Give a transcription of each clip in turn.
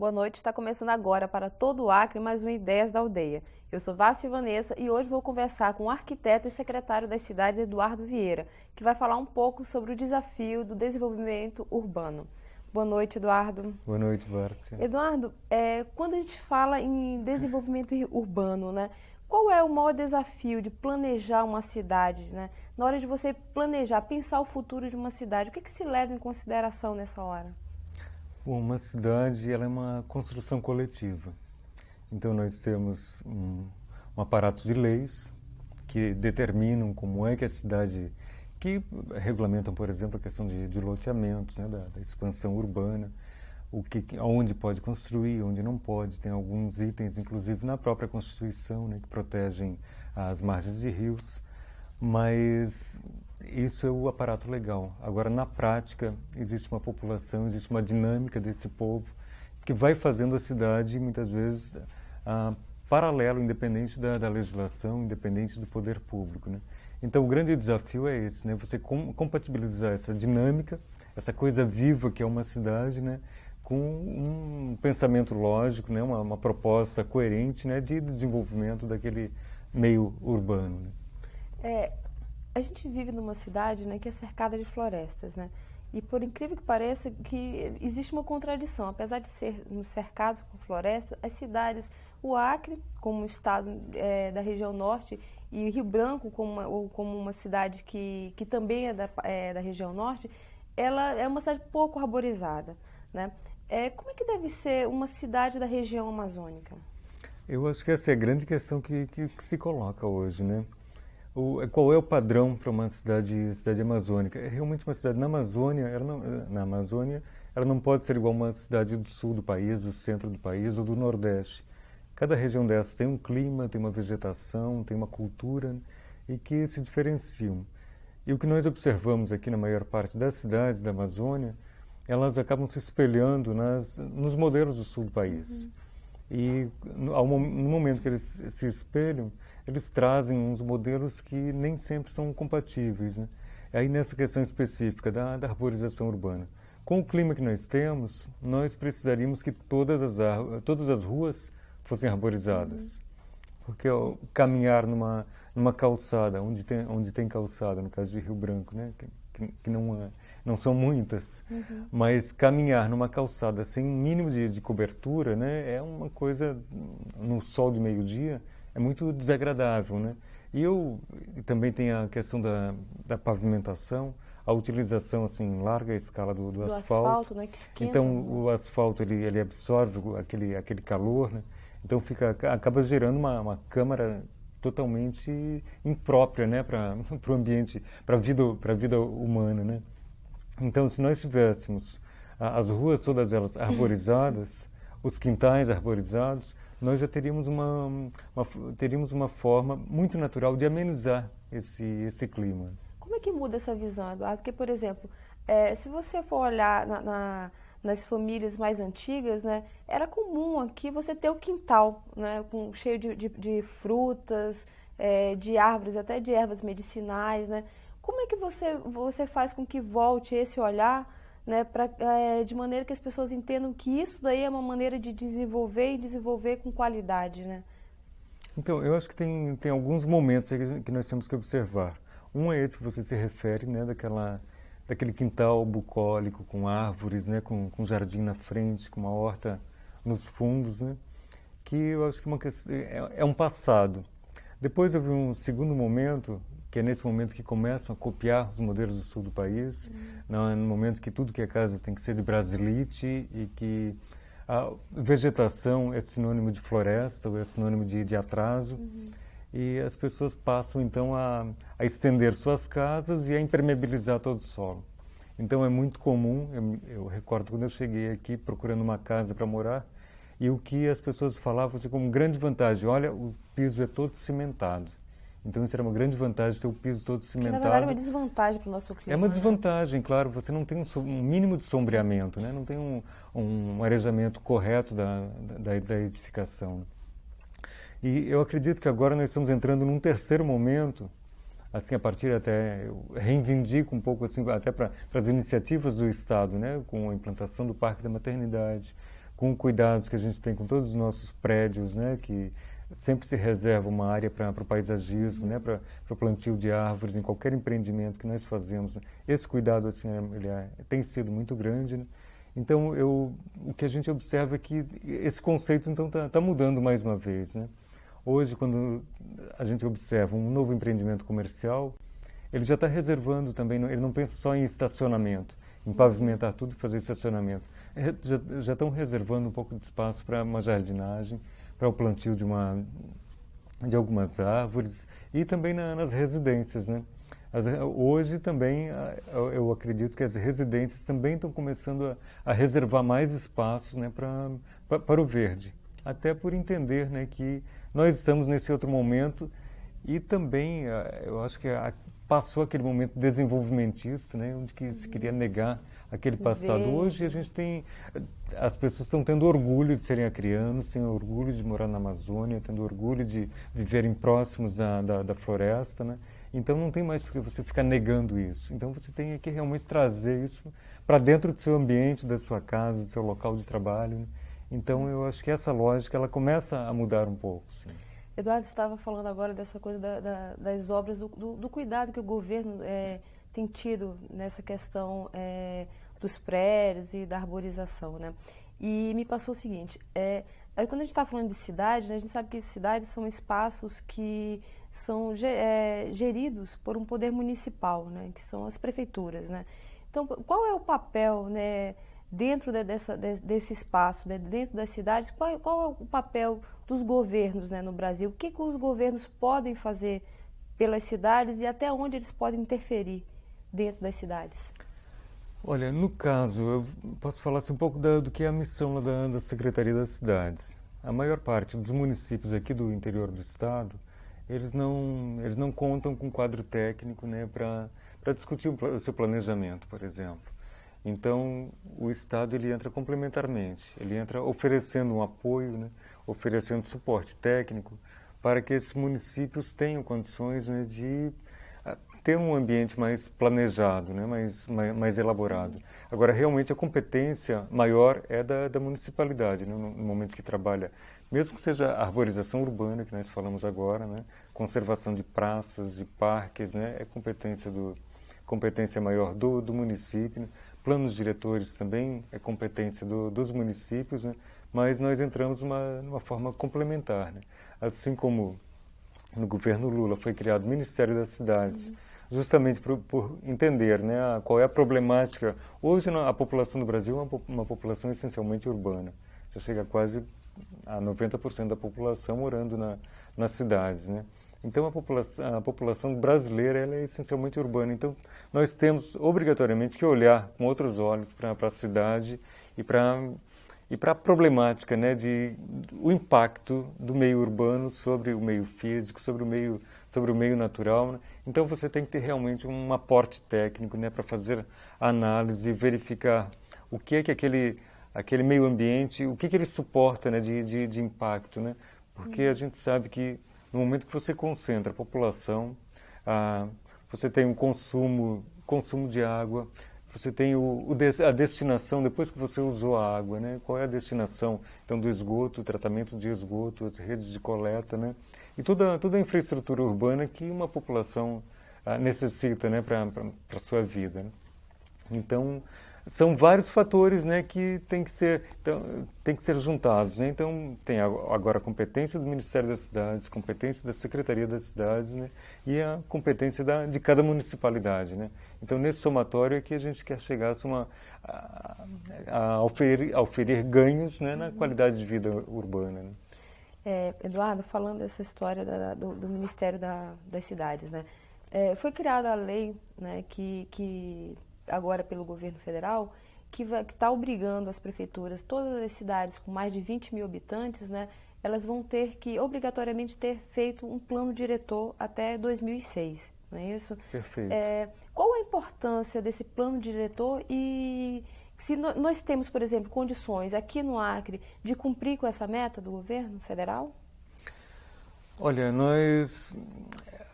Boa noite, está começando agora para todo o Acre mais um Ideias da Aldeia. Eu sou Vássia Vanessa e hoje vou conversar com o arquiteto e secretário das cidades, Eduardo Vieira, que vai falar um pouco sobre o desafio do desenvolvimento urbano. Boa noite, Eduardo. Boa noite, Várcia. Eduardo, quando a gente fala em desenvolvimento urbano, né, qual é o maior desafio de planejar uma cidade, né? Na hora de você planejar, pensar o futuro de uma cidade, o que se leva em consideração nessa hora? Bom, uma cidade ela é uma construção coletiva. Então nós temos um aparato de leis que determinam como é que a cidade, que regulamentam, por exemplo, a questão de loteamentos, né, da expansão urbana, onde pode construir, onde não pode. Tem alguns itens, inclusive na própria Constituição, né, que protegem as margens de rios. Mas isso é o aparato legal. Agora, na prática, existe uma população, existe uma dinâmica desse povo que vai fazendo a cidade, muitas vezes, paralelo, independente da legislação, independente do poder público, né? Então, o grande desafio é esse, né? Você compatibilizar essa dinâmica, essa coisa viva que é uma cidade, né? Com um pensamento lógico, né? Uma proposta coerente, né? De desenvolvimento daquele meio urbano, né? A gente vive numa cidade, né, que é cercada de florestas, né? E por incrível que pareça, que existe uma contradição. Apesar de sermos cercados por florestas, as cidades, o Acre, como um estado da região norte, e Rio Branco, como uma cidade que também é da região norte, ela é uma cidade pouco arborizada, né? Como é que deve ser uma cidade da região amazônica? Eu acho que essa é a grande questão que se coloca hoje, né? Qual é o padrão para uma cidade amazônica? É realmente uma cidade na Amazônia, ela não pode ser igual a uma cidade do sul do país, do centro do país ou do Nordeste. Cada região dessas tem um clima, tem uma vegetação, tem uma cultura, né, e que se diferenciam. E o que nós observamos aqui na maior parte das cidades da Amazônia, elas acabam se espelhando nos modelos do sul do país. E no momento que eles se espelham, eles trazem uns modelos que nem sempre são compatíveis, né? Aí nessa questão específica da arborização urbana. Com o clima que nós temos, nós precisaríamos que todas as ruas fossem arborizadas. Porque caminhar numa calçada, onde tem calçada, no caso de Rio Branco, né? Que não são muitas, mas caminhar numa calçada sem mínimo de cobertura, né, é uma coisa, no sol de meio-dia, é muito desagradável, né? E também tem a questão da pavimentação, a utilização assim, em larga escala do asfalto, né, que esquenta, então né? o asfalto ele absorve aquele calor, né? Então acaba gerando uma câmara totalmente imprópria, né, para o ambiente, para a vida humana, né? Então, se nós tivéssemos as ruas todas elas arborizadas, os quintais arborizados, nós já teríamos uma forma muito natural de amenizar esse clima. Como é que muda essa visão, Eduardo? Porque, por exemplo, se você for olhar nas famílias mais antigas, né, era comum aqui você ter o quintal, né, cheio de frutas, de árvores, até de ervas medicinais, né? Como é que você faz com que volte esse olhar, né, de maneira que as pessoas entendam que isso daí é uma maneira de desenvolver e desenvolver com qualidade, né? Então, eu acho que tem alguns momentos aí que nós temos que observar. Um é esse que você se refere, né, daquele quintal bucólico com árvores, né, com jardim na frente, com uma horta nos fundos, né, que eu acho que é um passado. Depois houve um segundo momento, que é nesse momento que começam a copiar os modelos do sul do país, no momento que tudo que é casa tem que ser de brasilite e que a vegetação é sinônimo de floresta, ou é sinônimo de atraso, e as pessoas passam então a estender suas casas e a impermeabilizar todo o solo. Então é muito comum, eu recordo quando eu cheguei aqui procurando uma casa para morar, e o que as pessoas falavam assim, como grande vantagem, olha, o piso é todo cimentado. Então isso era uma grande vantagem ter o piso todo cimentado. Que na verdade é uma desvantagem para o nosso clima. É uma né? desvantagem, claro, você não tem um mínimo de sombreamento, né? Não tem um arejamento correto da edificação. E eu acredito que agora nós estamos entrando num terceiro momento, assim, a partir até, eu reivindico um pouco, assim, até para as iniciativas do Estado, né? Com a implantação do Parque da Maternidade, com cuidados que a gente tem com todos os nossos prédios, né, que sempre se reserva uma área para o paisagismo, né, para o plantio de árvores em qualquer empreendimento que nós fazemos. Esse cuidado assim, tem sido muito grande, né? Então, o que a gente observa é que esse conceito então tá mudando mais uma vez, né? Hoje, quando a gente observa um novo empreendimento comercial, ele já está reservando também, ele não pensa só em estacionamento, em pavimentar tudo e fazer estacionamento. Já estão reservando um pouco de espaço para uma jardinagem, para o plantio de algumas árvores e também nas residências, né? Hoje também, eu acredito que as residências também estão começando a reservar mais espaços, né, para o verde. Até por entender, né, que nós estamos nesse outro momento e também, eu acho que passou aquele momento desenvolvimentista, né, onde que se queria negar aquele passado. Verde. Hoje a gente tem, as pessoas estão tendo orgulho de serem acrianos, têm orgulho de morar na Amazônia, tendo orgulho de viverem próximos da floresta, né? Então não tem mais porque você ficar negando isso. Então você tem que realmente trazer isso para dentro do seu ambiente, da sua casa, do seu local de trabalho, né? Então eu acho que essa lógica ela começa a mudar um pouco. Sim. Eduardo estava falando agora dessa coisa das obras, do cuidado que o governo tem tido nessa questão dos prédios e da arborização, né? E me passou o seguinte, quando a gente está falando de cidade, né, a gente sabe que cidades são espaços que são geridos por um poder municipal, né, que são as prefeituras, né? Então, qual é o papel, né, dentro desse espaço, né, dentro das cidades, qual é o papel dos governos, né, no Brasil? O que os governos podem fazer pelas cidades e até onde eles podem interferir dentro das cidades? Olha, no caso, eu posso falar assim, um pouco do que é a missão lá da Secretaria das Cidades. A maior parte dos municípios aqui do interior do estado, eles não contam com quadro técnico, né, para discutir o seu planejamento, por exemplo. Então, o Estado ele entra complementarmente, ele entra oferecendo um apoio, né, oferecendo suporte técnico para que esses municípios tenham condições, né, de ter um ambiente mais planejado, né, mais elaborado. Agora, realmente, a competência maior é da municipalidade, né, no momento que trabalha, mesmo que seja a arborização urbana, que nós falamos agora, né, conservação de praças, de parques, né, é competência maior do município, né. Planos diretores também é competência dos municípios, né, mas nós entramos numa forma complementar, né. Assim como no governo Lula foi criado o Ministério das Cidades, justamente por entender, né, qual é a problemática. Hoje a população do Brasil é uma população essencialmente urbana, já chega quase a 90% da população morando nas cidades, né? Então a população brasileira ela é essencialmente urbana, então nós temos obrigatoriamente que olhar com outros olhos para a cidade e para a problemática, né, o impacto do meio urbano sobre o meio físico, sobre o meio natural, né? Então você tem que ter realmente um aporte técnico, né, para fazer análise, verificar o que é que aquele meio ambiente, o que ele suporta, né, de impacto, né? Porque a gente sabe que no momento que você concentra a população, você tem um consumo de água, você tem a destinação, depois que você usou a água, né? Qual é a destinação então, do esgoto, o tratamento de esgoto, as redes de coleta, né? E toda a infraestrutura urbana que uma população necessita, né, para a sua vida, né? Então, são vários fatores, né, que tem que ser juntados, né? Então, tem agora a competência do Ministério das Cidades, competência da Secretaria das Cidades, né, e a competência de cada municipalidade, né? Então, nesse somatório é que a gente quer chegar a oferir ganhos, né, na qualidade de vida urbana, né? Eduardo, falando dessa história do Ministério das Cidades, né? Foi criada a lei, né, que agora pelo governo federal, que está obrigando as prefeituras, todas as cidades com mais de 20 mil habitantes, né, elas vão ter que obrigatoriamente ter feito um plano diretor até 2006, não é isso? Perfeito. Qual a importância desse plano diretor e se nós temos, por exemplo, condições aqui no Acre de cumprir com essa meta do governo federal? Olha,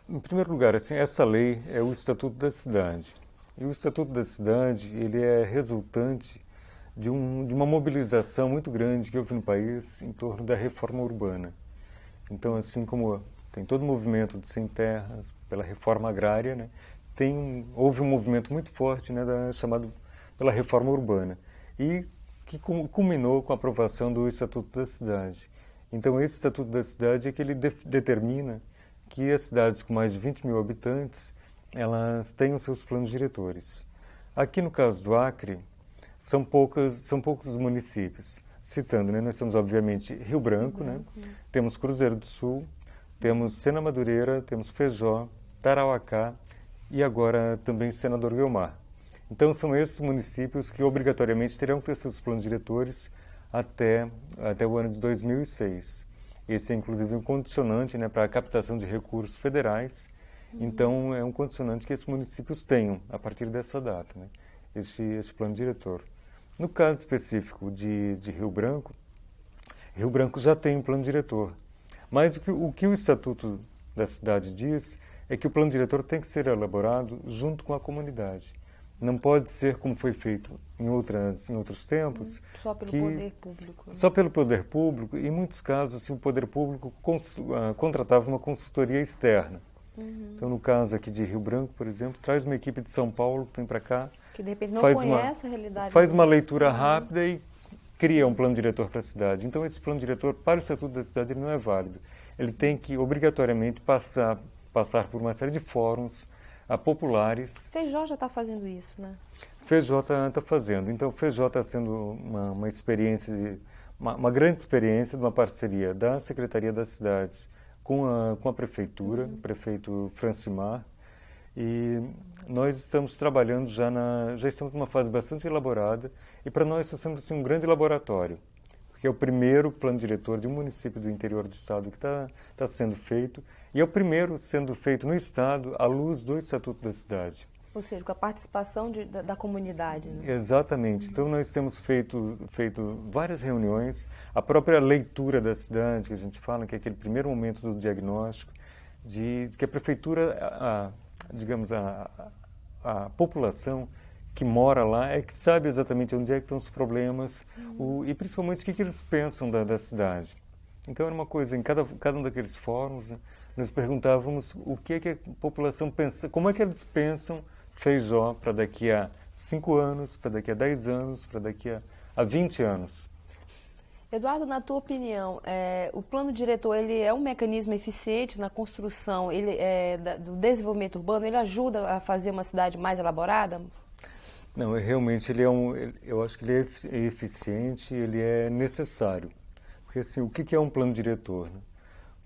em primeiro lugar, assim, essa lei é o Estatuto da Cidade. E o Estatuto da Cidade, ele é resultante de uma mobilização muito grande que houve no país em torno da reforma urbana. Então, assim como tem todo o movimento de sem terras, pela reforma agrária, né, houve um movimento muito forte, né, chamado pela reforma urbana, e que culminou com a aprovação do Estatuto da Cidade. Então, esse Estatuto da Cidade é que ele determina que as cidades com mais de 20 mil habitantes, elas tenham seus planos diretores. Aqui no caso do Acre, são poucos os municípios. Citando, né, nós temos, obviamente, Rio Branco, né? Temos Cruzeiro do Sul, temos Sena Madureira, temos Feijó, Tarauacá e agora também Senador Guiomar. Então, são esses municípios que obrigatoriamente terão que ter seus planos diretores até o ano de 2006. Esse é, inclusive, um condicionante, né, para a captação de recursos federais. Então, é um condicionante que esses municípios tenham, a partir dessa data, né, esse plano diretor. No caso específico de Rio Branco já tem um plano diretor. Mas o que o Estatuto da Cidade diz é que o plano diretor tem que ser elaborado junto com a comunidade. Não pode ser como foi feito em outros tempos. Só pelo poder público. Né? Só pelo poder público. E, em muitos casos, assim, o poder público contratava uma consultoria externa. Então, no caso aqui de Rio Branco, por exemplo, traz uma equipe de São Paulo, vem para cá. Que, de repente, não conhece a realidade. Faz uma leitura rápida e cria um plano diretor para a cidade. Então, esse plano diretor, para o Estatuto da Cidade, ele não é válido. Ele tem que, obrigatoriamente, passar por uma série de fóruns populares. Feijó já está fazendo isso, né? Feijó está fazendo. Então, Feijó está sendo uma experiência, uma grande experiência de uma parceria da Secretaria das Cidades com a Prefeitura, o prefeito Francimar. E nós estamos trabalhando já estamos numa fase bastante elaborada, e para nós está sendo assim, um grande laboratório, porque é o primeiro plano diretor de um município do interior do estado que está sendo feito, e é o primeiro sendo feito no estado à luz do Estatuto da Cidade. Ou seja, com a participação da comunidade. Né? Exatamente. Então, nós temos feito várias reuniões, a própria leitura da cidade, que a gente fala, que é aquele primeiro momento do diagnóstico, de que a prefeitura, digamos, a população que mora lá é que sabe exatamente onde é que estão os problemas e principalmente o que eles pensam da cidade. Então, era uma coisa, em cada um daqueles fóruns, né, nós perguntávamos o que é que a população pensa, como é que eles pensam Feijó para daqui a 5 anos, para daqui a 10 anos, para daqui a 20 anos. Eduardo, na tua opinião, o plano diretor ele é um mecanismo eficiente na construção do desenvolvimento urbano? Ele ajuda a fazer uma cidade mais elaborada? Não, realmente eu acho que ele é eficiente, ele é necessário. Porque assim, o que é um plano diretor? Né?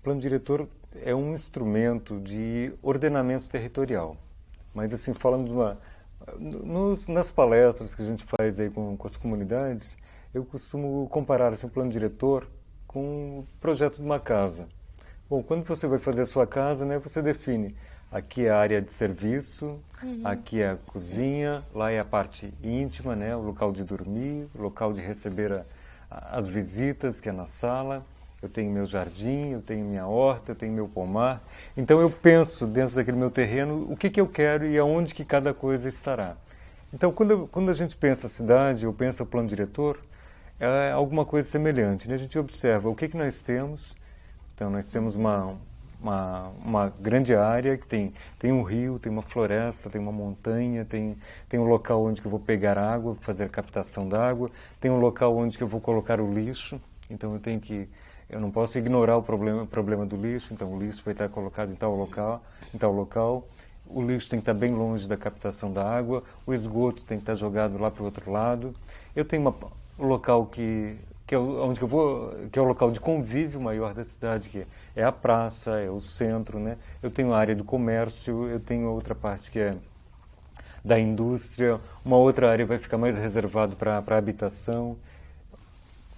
O plano diretor é um instrumento de ordenamento territorial. Mas assim, falando nas palestras que a gente faz aí com as comunidades, eu costumo comparar assim, o plano diretor com o projeto de uma casa. Bom, quando você vai fazer a sua casa, né, você define, aqui é a área de serviço, aqui é a cozinha, lá é a parte íntima, né, o local de dormir, o local de receber as visitas, que é na sala. Eu tenho meu jardim, eu tenho minha horta, eu tenho meu pomar. Então eu penso dentro daquele meu terreno o que eu quero e aonde que cada coisa estará. Então quando a gente pensa a cidade ou pensa o plano diretor, é alguma coisa semelhante. Né? A gente observa o que nós temos. Então nós temos uma grande área que tem um rio, tem uma floresta, tem uma montanha, tem um local onde que eu vou pegar água, fazer a captação da água, tem um local onde que eu vou colocar o lixo. Então eu não posso ignorar o problema do lixo, então o lixo vai estar colocado em tal local, o lixo tem que estar bem longe da captação da água, o esgoto tem que estar jogado lá para o outro lado. Eu tenho um local que é onde eu vou, que é o local de convívio maior da cidade, que é a praça, é o centro, né? Eu tenho a área do comércio, eu tenho outra parte que é da indústria, uma outra área vai ficar mais reservada para a habitação,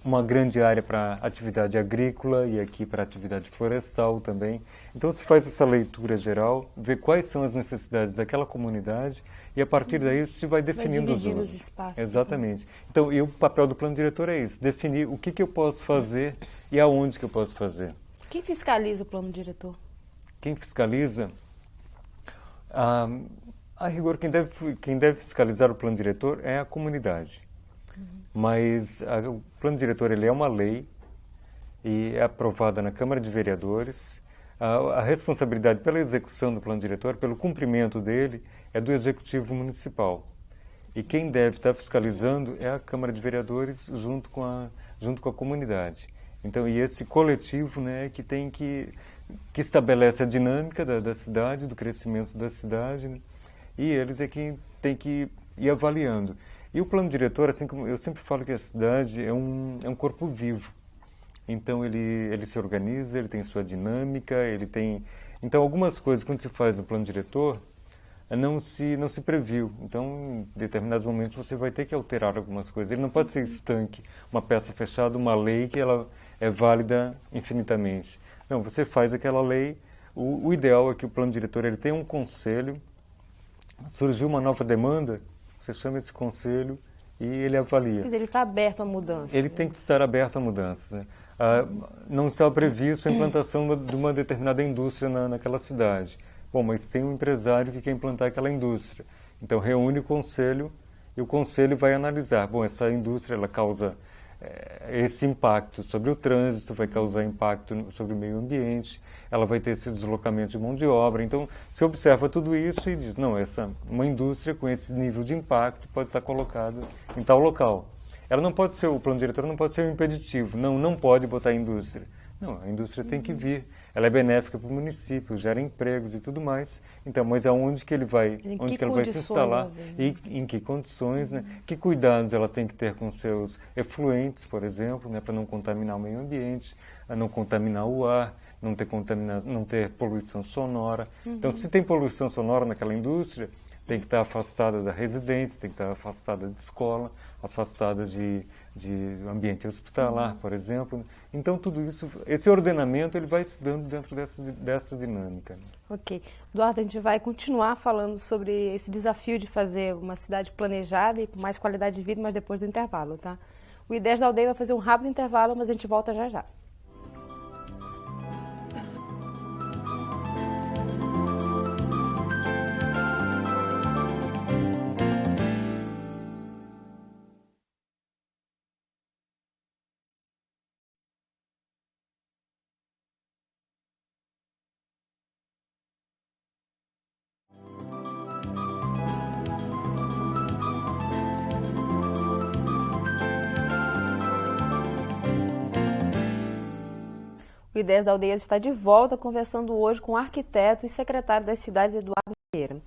uma grande área para atividade agrícola e aqui para atividade florestal também. Então se faz essa leitura geral, vê quais são as necessidades daquela comunidade e a partir daí se vai definindo os usos. Espaços. Exatamente. Né? Então o papel do plano diretor é isso, definir o que eu posso fazer e aonde que eu posso fazer. Quem fiscaliza o plano diretor? Quem fiscaliza? A rigor, quem deve fiscalizar o plano diretor é a comunidade. Mas o plano diretor ele é uma lei e é aprovada na Câmara de Vereadores. A responsabilidade pela execução do plano diretor, pelo cumprimento dele, é do Executivo Municipal. E quem deve estar fiscalizando é a Câmara de Vereadores junto com a comunidade. Então, e esse coletivo, né, que estabelece a dinâmica da cidade, do crescimento da cidade, né, e eles é quem tem que ir avaliando. E o plano diretor, assim como eu sempre falo que a cidade é um corpo vivo. Então, ele se organiza, ele tem sua dinâmica, ele tem... Então, algumas coisas, quando se faz no plano diretor, não se previu. Então, em determinados momentos, você vai ter que alterar algumas coisas. Ele não pode ser estanque, uma peça fechada, uma lei que ela é válida infinitamente. Não, você faz aquela lei. O ideal é que o plano diretor ele tenha um conselho. Surgiu uma nova demanda, você chama esse conselho e ele avalia. Quer dizer, ele está aberto à mudança. Ele tem que estar aberto a mudanças, né? Não estava previsto a implantação de uma determinada indústria naquela cidade. Bom, mas tem um empresário que quer implantar aquela indústria. Então, reúne o conselho e o conselho vai analisar. Bom, essa indústria ela causa esse impacto sobre o trânsito, vai causar impacto sobre o meio ambiente, ela vai ter esse deslocamento de mão de obra. Então, se observa tudo isso e diz, não, uma indústria com esse nível de impacto pode estar colocada em tal local. Ela não pode ser, o plano diretor não pode ser um impeditivo. Não pode botar indústria. Não, a indústria tem que vir. Ela é benéfica para o município, gera empregos e tudo mais. Então, mas aonde que ele vai, onde que ela vai se instalar e em que condições, né? Que cuidados ela tem que ter com seus efluentes, por exemplo, né? Para não contaminar o meio ambiente, a não contaminar o ar, não ter poluição sonora. Então, se tem poluição sonora naquela indústria, tem que estar afastada da residência, tem que estar afastada de escola, afastada de ambiente hospitalar, por exemplo. Então, tudo isso, esse ordenamento, ele vai se dando dentro dessa dinâmica. Ok. Eduardo, a gente vai continuar falando sobre esse desafio de fazer uma cidade planejada e com mais qualidade de vida, mas depois do intervalo, tá? O I10 da Aldeia vai fazer um rápido intervalo, mas a gente volta já já. O I10 da Aldeia está de volta conversando hoje com o arquiteto e secretário das cidades, Eduardo Vieira.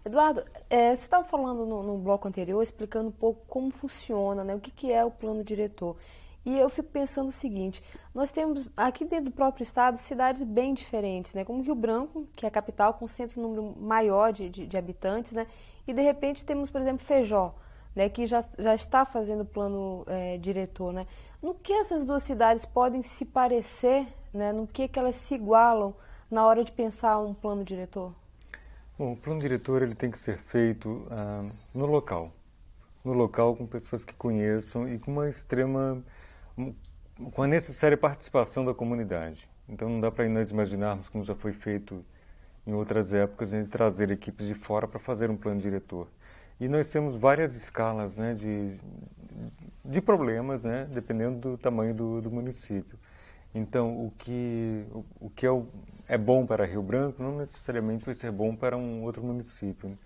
Eduardo, você estava falando no bloco anterior, explicando um pouco como funciona, né, o que é o plano diretor. E eu fico pensando o seguinte, nós temos aqui dentro do próprio estado cidades bem diferentes, né, como Rio Branco, que é a capital, concentra um número maior de habitantes, né, e de repente temos, por exemplo, Feijó, né, que já está fazendo o plano diretor, né. No que essas duas cidades podem se parecer, né, no que elas se igualam na hora de pensar um plano diretor? Bom, o plano diretor ele tem que ser feito no local com pessoas que conheçam e com a necessária participação da comunidade. Então não dá para nós imaginarmos, como já foi feito em outras épocas, de trazer equipes de fora para fazer um plano diretor. E nós temos várias escalas, né, de problemas, né, dependendo do tamanho do município. Então, o que é bom para Rio Branco não necessariamente vai ser bom para um outro município, né?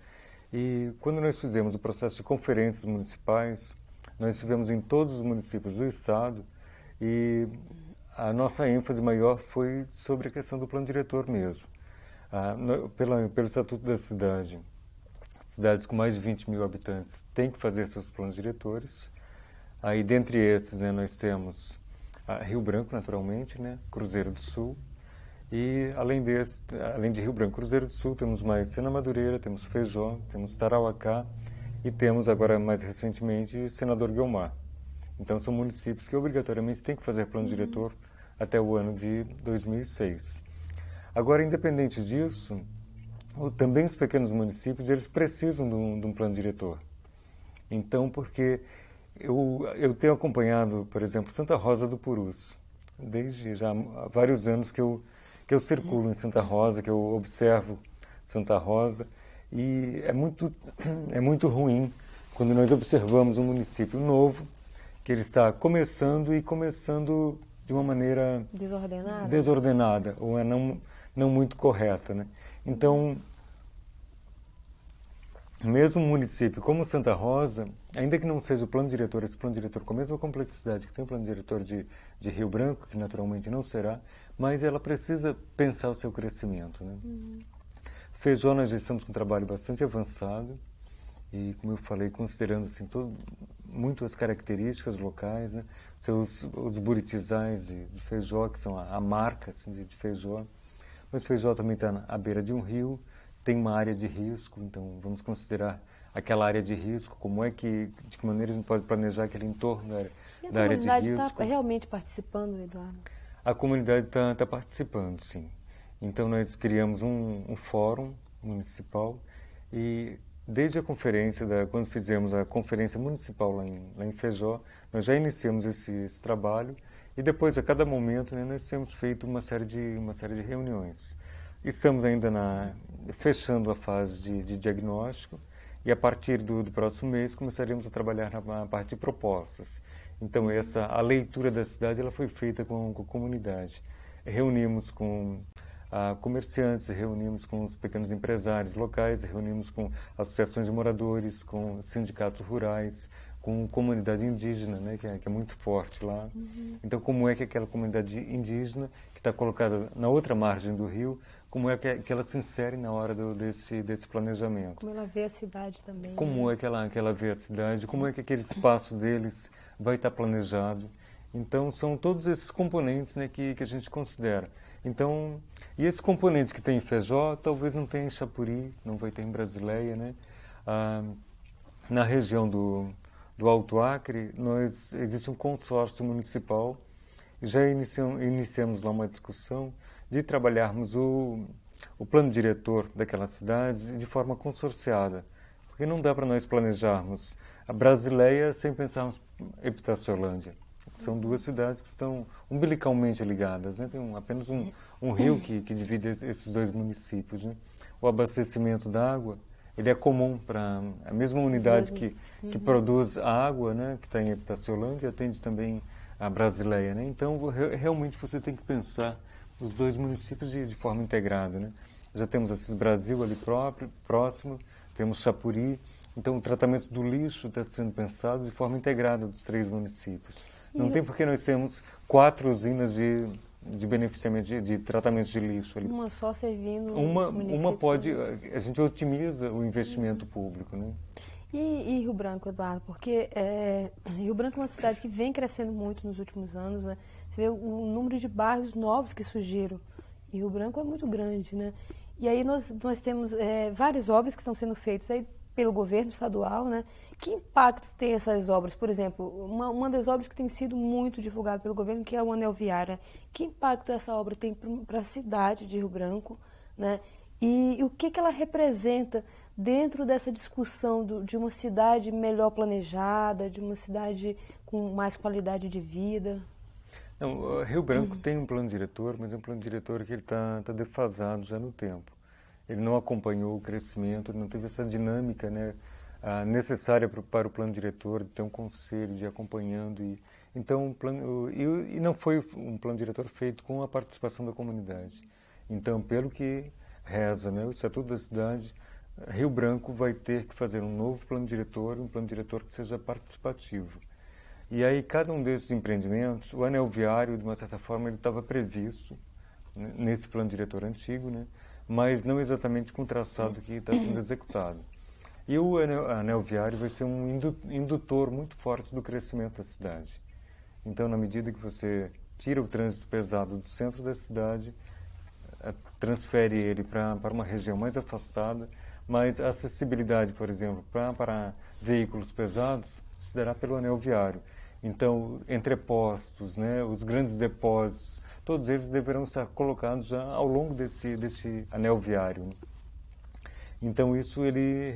E quando nós fizemos o processo de conferências municipais, nós tivemos em todos os municípios do estado e a nossa ênfase maior foi sobre a questão do plano diretor mesmo. Pelo Estatuto da Cidade, cidades com mais de 20 mil habitantes têm que fazer seus planos diretores. Aí, dentre esses, né, nós temos Rio Branco, naturalmente, né, Cruzeiro do Sul. E, além de Rio Branco e Cruzeiro do Sul, temos mais Sena Madureira, temos Feijó, temos Tarauacá e temos, agora mais recentemente, Senador Guiomar. Então, são municípios que obrigatoriamente têm que fazer plano diretor até o ano de 2006. Agora, independente disso, também os pequenos municípios, eles precisam de um plano diretor. Então, porque eu tenho acompanhado, por exemplo, Santa Rosa do Purus, desde já há vários anos que eu circulo em Santa Rosa, que eu observo Santa Rosa, e é muito ruim quando nós observamos um município novo, que ele está começando de uma maneira desordenada ou não muito correta, né? Então, mesmo um município como Santa Rosa, ainda que não seja o plano diretor, esse plano diretor com a mesma complexidade que tem o plano diretor de Rio Branco, que naturalmente não será, mas ela precisa pensar o seu crescimento, né? Feijó, nós já estamos com um trabalho bastante avançado e, como eu falei, considerando assim, muito as características locais, né? Os buritizais de Feijó, que são a marca assim, de Feijó. Mas Feijó também está à beira de um rio, tem uma área de risco, então vamos considerar aquela área de risco, de que maneira a gente pode planejar aquele entorno da área de risco. A comunidade está realmente participando, Eduardo? A comunidade está participando, sim. Então nós criamos um fórum municipal e desde a conferência, quando fizemos a conferência municipal lá em Feijó, nós já iniciamos esse trabalho e depois, a cada momento, né, nós temos feito uma série de reuniões. Estamos ainda fechando a fase de diagnóstico e a partir do próximo mês começaremos a trabalhar na parte de propostas. Então a leitura da cidade ela foi feita com a comunidade. Reunimos com comerciantes, reunimos com os pequenos empresários locais, reunimos com associações de moradores, com sindicatos rurais, com comunidade indígena, né, que é muito forte lá. Então, como é que aquela comunidade indígena, que está colocada na outra margem do rio, como é que ela se insere na hora desse planejamento? Como ela vê a cidade também. Como né? é que ela vê a cidade, como é que aquele espaço deles vai estar planejado. Então, são todos esses componentes, né, que a gente considera. Então, e esse componente que tem em Feijó, talvez não tenha em Chapuri, não vai ter em Brasileia, né? Na região do Alto Acre, existe um consórcio municipal, já iniciamos lá uma discussão de trabalharmos o plano diretor daquela cidade de forma consorciada, porque não dá para nós planejarmos a Brasileia sem pensarmos Epitaciolândia. São duas cidades que estão umbilicalmente ligadas, né? Tem apenas um rio que divide esses dois municípios, né? O abastecimento da água, ele é comum para a mesma unidade que produz a água, né? Que está em Epitaciolândia, atende também a Brasileia, né? Então, realmente você tem que pensar os dois municípios de forma integrada, né? Já temos esses Brasil ali próximo, temos Chapuri, então o tratamento do lixo está sendo pensado de forma integrada dos três municípios. Não tem por que nós temos 4 usinas de beneficiamento, de tratamento de lixo ali. Uma só servindo Uma pode, a gente otimiza o investimento público, né? E Rio Branco, Eduardo, porque Rio Branco é uma cidade que vem crescendo muito nos últimos anos, né? Você vê o número de bairros novos que surgiram. E Rio Branco é muito grande, né? E aí nós temos várias obras que estão sendo feitas aí pelo governo estadual, né? Que impacto tem essas obras? Por exemplo, uma das obras que tem sido muito divulgada pelo governo, que é o Anel Viário. Que impacto essa obra tem para a cidade de Rio Branco, né? E o que ela representa dentro dessa discussão de uma cidade melhor planejada, de uma cidade com mais qualidade de vida? Não, Rio Branco tem um plano diretor, mas é um plano diretor que ele está defasado já no tempo. Ele não acompanhou o crescimento, ele não teve essa dinâmica, né, necessária para o plano diretor, de ter um conselho, de ir acompanhando. Então, e não foi um plano diretor feito com a participação da comunidade. Então, pelo que reza, né, o Estatuto da Cidade, Rio Branco vai ter que fazer um novo plano diretor, um plano diretor que seja participativo. E aí, cada um desses empreendimentos, o anel viário, de uma certa forma, ele estava previsto, né, nesse plano diretor antigo, né, mas não exatamente com o traçado que está sendo executado. E o anel viário vai ser um indutor muito forte do crescimento da cidade. Então, na medida que você tira o trânsito pesado do centro da cidade, transfere ele para uma região mais afastada, mas a acessibilidade, por exemplo, para veículos pesados se dará pelo anel viário. Então, entrepostos, né, os grandes depósitos, todos eles deverão estar colocados já ao longo desse anel viário. Então, isso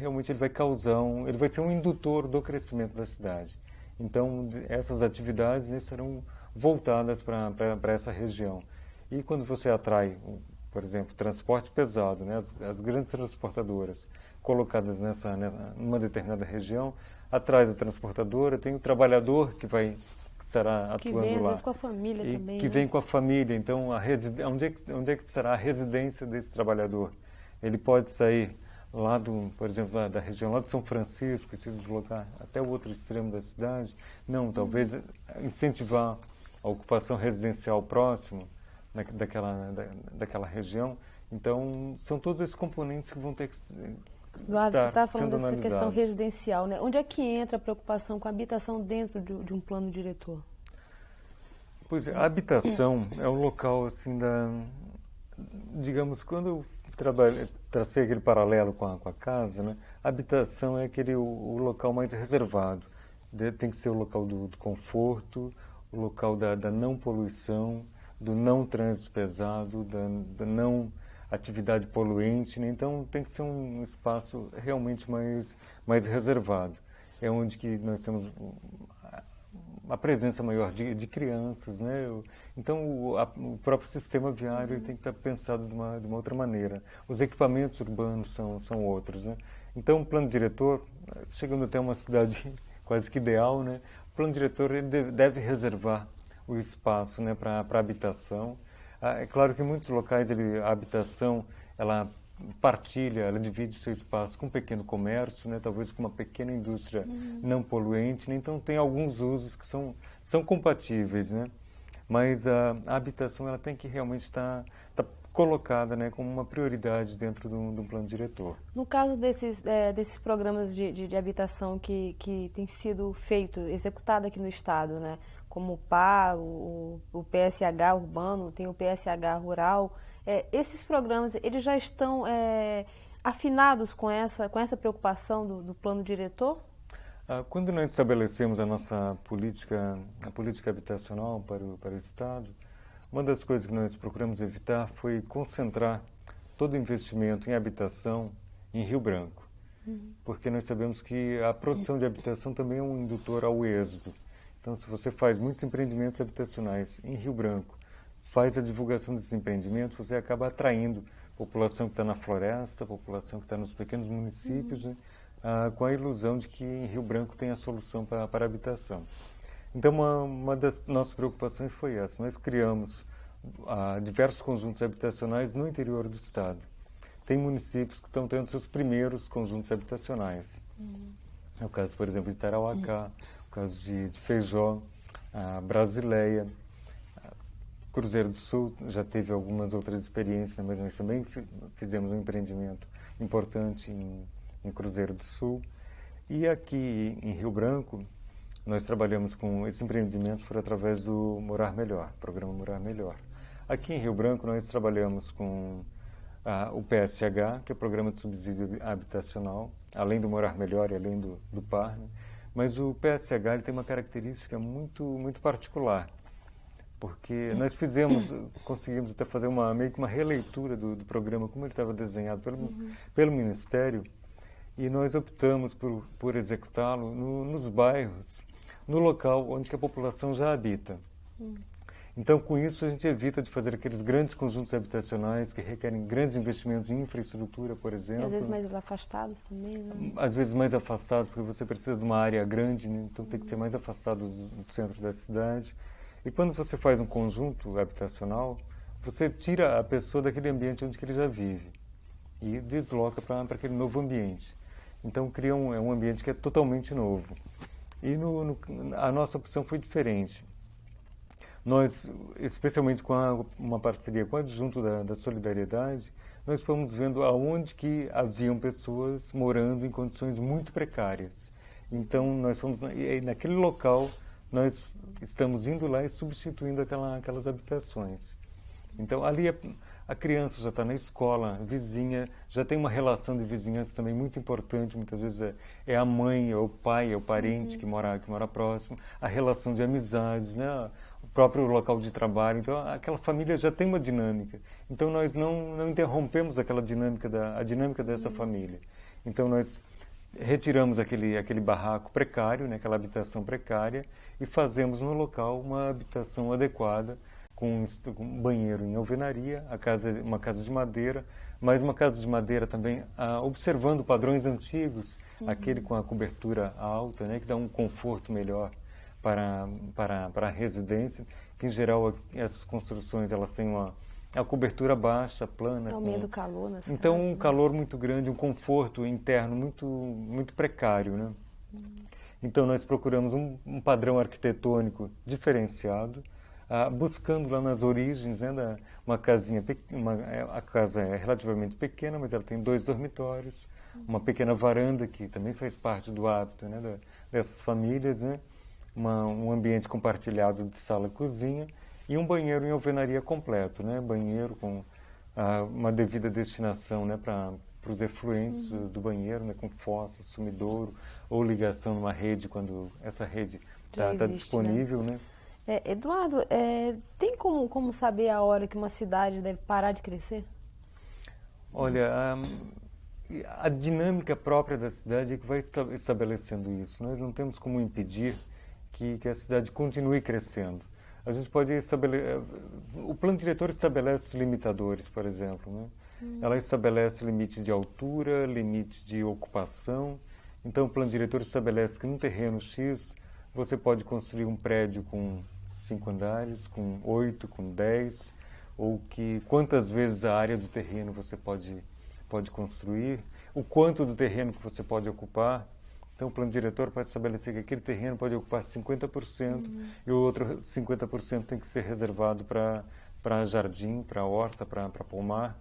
realmente vai causar ele vai ser um indutor do crescimento da cidade. Então, essas atividades, né, serão voltadas para essa região. E quando você atrai, por exemplo, transporte pesado, né, as grandes transportadoras, colocadas numa determinada região. Atrás da transportadora tem o trabalhador que estará atuando que vem, às lá. vezes, com a família também. Que vem com a família. Então, onde é que será a residência desse trabalhador? Ele pode sair lá por exemplo, da região lá de São Francisco e se deslocar até o outro extremo da cidade. Não, talvez incentivar a ocupação residencial próximo daquela região. Então, são todos esses componentes que vão ter que Eduardo, você está sendo falando dessa questão analisados. residencial, né? Onde é que entra a preocupação com a habitação dentro de um plano diretor? Pois é, a habitação é o local, assim, digamos, quando eu tracei aquele paralelo com a casa, né? A habitação é o local mais reservado. Tem que ser o local do conforto, o local da não poluição, do não trânsito pesado, da não atividade poluente, né? Então tem que ser um espaço realmente mais reservado. É onde que nós temos a presença maior de crianças, né? Então o próprio sistema viário tem que estar pensado de uma outra maneira. Os equipamentos urbanos são outros, né? Então o plano diretor, chegando até uma cidade quase que ideal, né? O plano diretor ele deve reservar o espaço, né, para habitação. É claro que em muitos locais a habitação ela partilha, ela divide o seu espaço com um pequeno comércio, né, talvez com uma pequena indústria não poluente, né, então tem alguns usos que são compatíveis, né, mas a habitação ela tem que realmente estar colocada, né, como uma prioridade dentro de um plano diretor. No caso desses programas de habitação que tem sido executado aqui no Estado, né, como o PA, o PSH urbano, tem o PSH rural, esses programas eles já estão afinados com essa preocupação do plano diretor? Quando nós estabelecemos a nossa política habitacional para o Estado, uma das coisas que nós procuramos evitar foi concentrar todo o investimento em habitação em Rio Branco, porque nós sabemos que a produção de habitação também é um indutor ao êxodo. Então, se você faz muitos empreendimentos habitacionais em Rio Branco, faz a divulgação desses empreendimentos, você acaba atraindo a população que está na floresta, a população que está nos pequenos municípios, né, com a ilusão de que em Rio Branco tem a solução para a habitação. Então, uma das nossas preocupações foi essa. Nós criamos diversos conjuntos habitacionais no interior do Estado. Tem municípios que estão tendo seus primeiros conjuntos habitacionais. É o caso, por exemplo, de Tarauacá, o caso de Feijó, Brasileia, Cruzeiro do Sul já teve algumas outras experiências, mas nós também fizemos um empreendimento importante em Cruzeiro do Sul. E aqui em Rio Branco, nós trabalhamos com esses empreendimentos através do Morar Melhor, programa Morar Melhor. Aqui em Rio Branco, nós trabalhamos com o PSH, que é o Programa de Subsídio Habitacional, além do Morar Melhor e além do PAR, né? Mas o PSH ele tem uma característica muito, muito particular, porque nós conseguimos até fazer meio que uma releitura do programa, como ele estava desenhado pelo Ministério, e nós optamos por executá-lo nos bairros, no local onde que a população já habita. Então, com isso, a gente evita de fazer aqueles grandes conjuntos habitacionais que requerem grandes investimentos em infraestrutura, por exemplo. E às vezes mais afastados também, né? Às vezes mais afastados, porque você precisa de uma área grande, né? Então tem que ser mais afastado do centro da cidade. E quando você faz um conjunto habitacional, você tira a pessoa daquele ambiente onde ele já vive e desloca para aquele novo ambiente. Então cria um ambiente que é totalmente novo. E a nossa opção foi diferente. Nós, especialmente com uma parceria com o Adjunto da Solidariedade, nós fomos vendo aonde que haviam pessoas morando em condições muito precárias. Então, nós fomos naquele local, nós estamos indo lá e substituindo aquelas habitações. Então, ali a criança já está na escola, vizinha, já tem uma relação de vizinhança também muito importante, muitas vezes é a mãe, é o pai, é o parente que mora próximo, a relação de amizades, né? O próprio local de trabalho, então aquela família já tem uma dinâmica. Então nós não interrompemos aquela dinâmica a dinâmica dessa família. Então nós retiramos aquele barraco precário, né, aquela habitação precária, e fazemos no local uma habitação adequada com um banheiro em alvenaria, uma casa de madeira, mas uma casa de madeira também observando padrões antigos, aquele com a cobertura alta, né, que dá um conforto melhor para a residência, que em geral essas construções elas têm a cobertura baixa, plana. Aumenta o calor nas Então casas, um né? calor muito grande, um conforto interno muito precário, né? Então nós procuramos um padrão arquitetônico diferenciado, buscando lá nas origens, né, uma casinha, a casa é relativamente pequena, mas ela tem 2 dormitórios, uma pequena varanda que também faz parte do hábito, né, dessas famílias, né, um ambiente compartilhado de sala e cozinha e um banheiro em alvenaria completo, né, banheiro com uma devida destinação, né, para os efluentes do banheiro, né, com fossa, sumidouro ou ligação numa rede quando essa rede Já está existe, disponível, né? Eduardo, tem como saber a hora que uma cidade deve parar de crescer? Olha, a dinâmica própria da cidade é que vai estabelecendo isso. Nós não temos como impedir que a cidade continue crescendo. A gente pode estabelecer... O plano diretor estabelece limitadores, por exemplo, né? Ela estabelece limite de altura, limite de ocupação. Então, o plano diretor estabelece que num terreno X você pode construir um prédio com 5 andares, com 8, com 10, ou que quantas vezes a área do terreno você pode construir, o quanto do terreno que você pode ocupar. Então, o plano diretor pode estabelecer que aquele terreno pode ocupar 50% e o outro 50% tem que ser reservado para jardim, para horta, para pomar.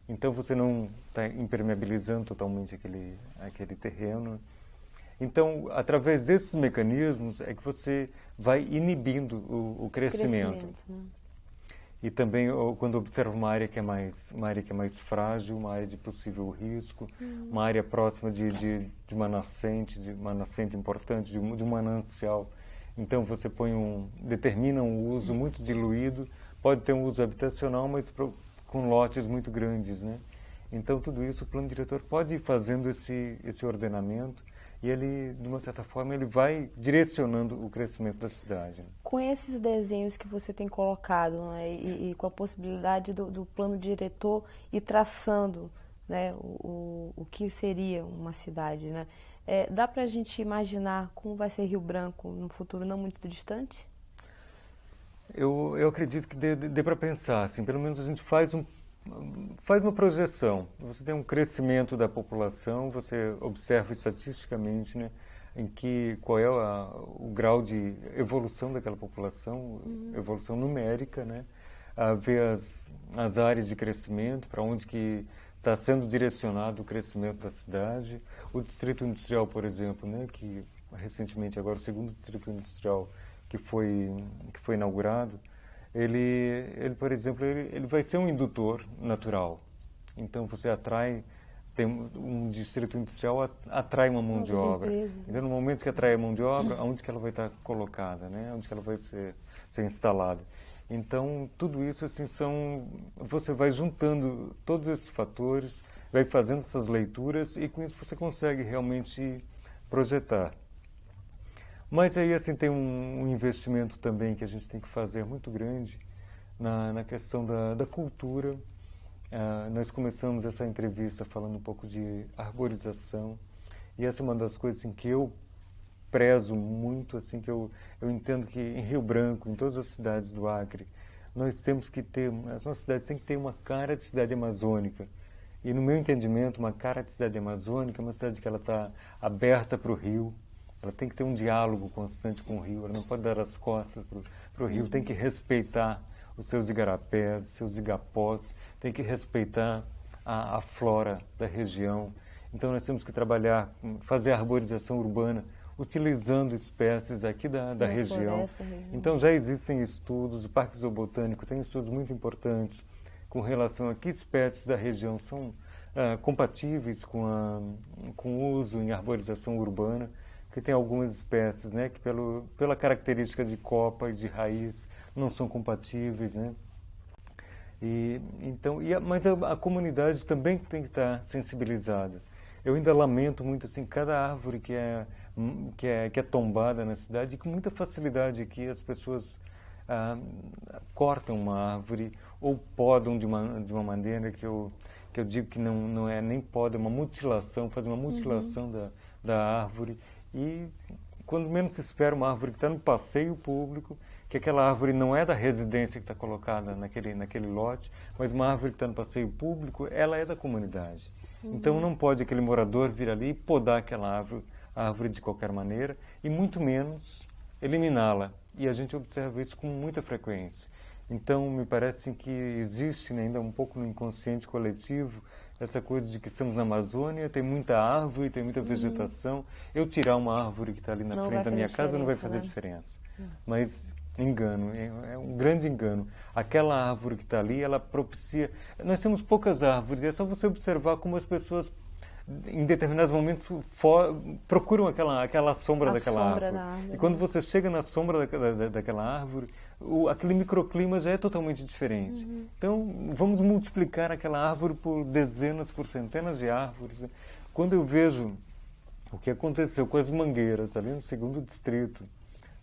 Então, você não está impermeabilizando totalmente aquele terreno. Então, através desses mecanismos é que você vai inibindo o crescimento. Né? E também quando observa uma área que é mais frágil, uma área de possível risco, uma área próxima de uma nascente importante, de um manancial. Então você determina um uso muito diluído, pode ter um uso habitacional, mas com lotes muito grandes, né? Então tudo isso o plano diretor pode ir fazendo esse ordenamento e ele, de uma certa forma, ele vai direcionando o crescimento da cidade. Com esses desenhos que você tem colocado, né, e com a possibilidade do plano diretor ir traçando, né, o que seria uma cidade, né? Dá para a gente imaginar como vai ser Rio Branco num futuro não muito distante? Eu acredito que dê para pensar, assim, pelo menos a gente faz uma projeção. Você tem um crescimento da população, você observa estatisticamente, né, qual é o grau de evolução daquela população, evolução numérica, né, ver as áreas de crescimento, para onde que está sendo direcionado o crescimento da cidade. O distrito industrial, por exemplo, né, que recentemente agora o segundo distrito industrial que foi inaugurado, ele, por exemplo, ele vai ser um indutor natural. Então você tem um distrito industrial atrai uma mão de obra. Então no momento que atrai a mão de obra, aonde que ela vai estar colocada, né? Onde que ela vai ser instalada. Então tudo isso assim você vai juntando todos esses fatores, vai fazendo essas leituras e com isso você consegue realmente projetar. Mas aí assim tem um investimento também que a gente tem que fazer muito grande na questão da cultura. Nós começamos essa entrevista falando um pouco de arborização e essa é uma das coisas em que eu prezo muito, assim, que eu entendo que em Rio Branco, em todas as cidades do Acre, as nossas cidades têm que ter uma cara de cidade amazônica. E no meu entendimento, uma cara de cidade amazônica é uma cidade que ela está aberta para o rio. Ela tem que ter um diálogo constante com o rio, ela não pode dar as costas para o rio, tem que respeitar os seus igarapés, seus igapós, tem que respeitar a flora da região. Então nós temos que fazer a arborização urbana, utilizando espécies aqui da região. Então já existem estudos, o Parque Zoobotânico tem estudos muito importantes com relação a que espécies da região são compatíveis com o uso em arborização urbana, que tem algumas espécies, né, que pela característica de copa e de raiz não são compatíveis, né? Mas a comunidade também tem que estar sensibilizada. Eu ainda lamento muito assim cada árvore que é tombada na cidade, e com muita facilidade aqui as pessoas cortam uma árvore ou podam de uma maneira que eu digo que não é nem poda, é uma mutilação, faz uma mutilação da árvore. E quando menos se espera, uma árvore que está no passeio público, que aquela árvore não é da residência que está colocada naquele lote, mas uma árvore que está no passeio público, ela é da comunidade. Então não pode aquele morador vir ali e podar aquela árvore de qualquer maneira, e muito menos eliminá-la. E a gente observa isso com muita frequência. Então me parece que existe, né, ainda um pouco no inconsciente coletivo essa coisa de que estamos na Amazônia, tem muita árvore, tem muita vegetação. Eu tirar uma árvore que está ali na frente da minha casa não vai fazer diferença. Mas engano, é um grande engano. Aquela árvore que está ali, ela propicia... Nós temos poucas árvores, é só você observar como as pessoas, em determinados momentos, procuram aquela sombra daquela árvore. E quando você chega na sombra daquela árvore, aquele microclima já é totalmente diferente. Então, vamos multiplicar aquela árvore por dezenas, por centenas de árvores. Quando eu vejo o que aconteceu com as mangueiras ali no 2º distrito,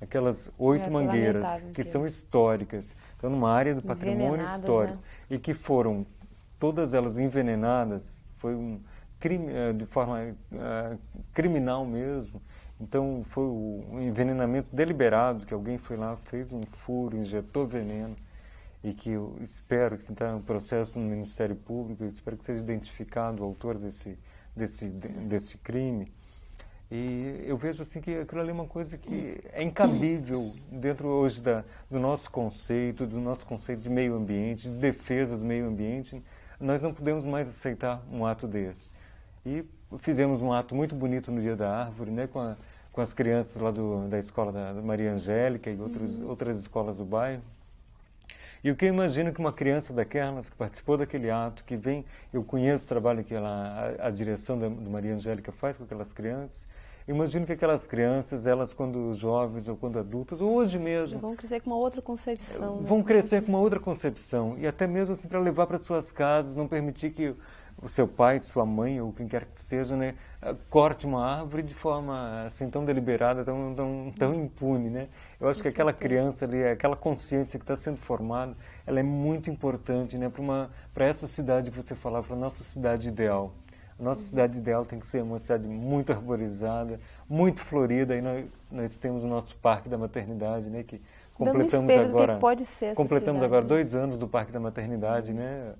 aquelas 8 mangueiras que são históricas, estão numa área do patrimônio histórico, né? E que foram todas elas envenenadas, foi um crime de forma criminal mesmo. Então foi um envenenamento deliberado, que alguém foi lá, fez um furo, injetou veneno, e que eu espero que está um processo no Ministério Público, eu espero que seja identificado o autor desse crime. E eu vejo assim que aquilo ali é uma coisa que é incabível dentro hoje do nosso conceito de meio ambiente, de defesa do meio ambiente. Nós não podemos mais aceitar um ato desse. E fizemos um ato muito bonito no Dia da Árvore, né, com as crianças lá da escola da Maria Angélica e outras escolas do bairro. E o que eu imagino que uma criança daquelas, que participou daquele ato, que vem, eu conheço o trabalho que a direção do Maria Angélica faz com aquelas crianças, eu imagino que aquelas crianças, elas quando jovens ou quando adultas, ou hoje mesmo... Vão crescer com uma outra concepção. Vão crescer com uma outra concepção, e até mesmo assim para levar para suas casas, não permitir que o seu pai, sua mãe, ou quem quer que seja, né, corte uma árvore de forma assim tão deliberada, tão impune, né? Eu acho que aquela criança ali, aquela consciência que está sendo formada, ela é muito importante, né, para essa cidade que você falava, para a nossa cidade ideal. A nossa cidade ideal tem que ser uma cidade muito arborizada, muito florida, e nós temos o nosso Parque da Maternidade, né, que completamos agora 2 anos do Parque da Maternidade, né?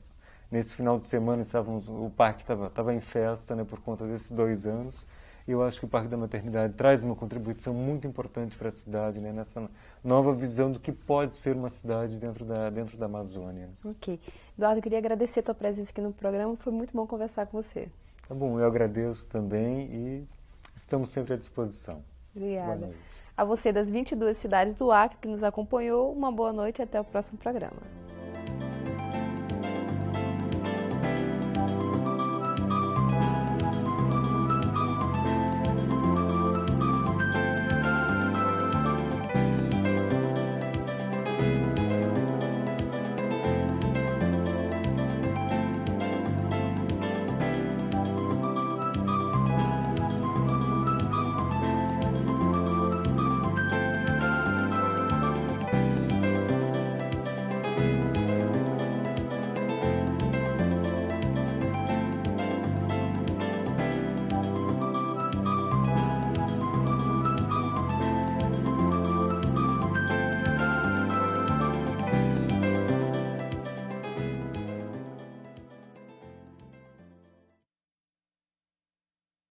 Nesse final de semana o parque estava em festa, né, por conta desses 2 anos. E eu acho que o Parque da Maternidade traz uma contribuição muito importante para a cidade, né, nessa nova visão do que pode ser uma cidade dentro da Amazônia. Ok. Eduardo, eu queria agradecer a tua presença aqui no programa, foi muito bom conversar com você. Tá bom, eu agradeço também e estamos sempre à disposição. Obrigada. Boa noite. A você das 22 cidades do Acre que nos acompanhou, uma boa noite e até o próximo programa.